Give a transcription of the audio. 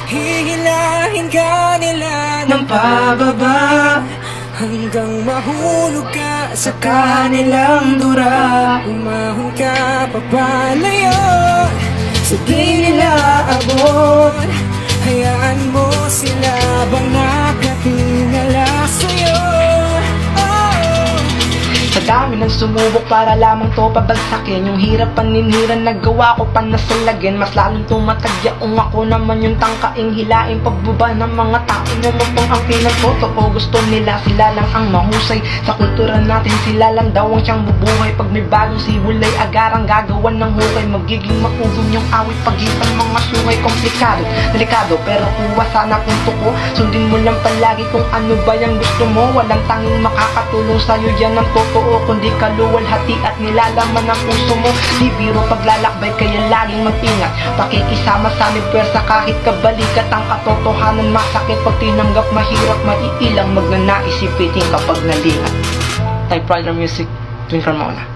Hihilahin ka nila ng pababa hanggang mahulog ka sa kanilang dura. Umahon ka papalayo, sabihin nila abot. Hayaan mo sila bang nakatingala sa'yo. Sa dami ng sumubok para lamang to pabagsakin, yung hirap paninhiran nagawa ko pa nasalagin. Mas lalong tumatagyaong ako naman yung tangkaing hilain pagbaba ng mga tao na mapang ang pinagtotoo. Gusto nila sila lang ang mahusay sa kultura natin, sila lang daw ang siyang bubuhay. Pag may bagong sibulay agarang gagawan ng hukay, magiging maugong yung awit pagitan mga sungay. Komplikado, delikado, pero kuha sana punto ko. Sundin mo lang palagi kung ano ba yung gusto mo. Walang tanging makakatulong sa'yo, yan ang totoo, kundi kaluwalhati at nilalaman ng puso mo. Di biro paglalakbay kaya laging mag-ingat, pakikisama sa aming pwersa kahit kabalikat ang katotohanan. Masakit pag tinanggap, mahirap maiilang magnanais ipitin kapag nalingat. Typewriter Music, Twin Carmona.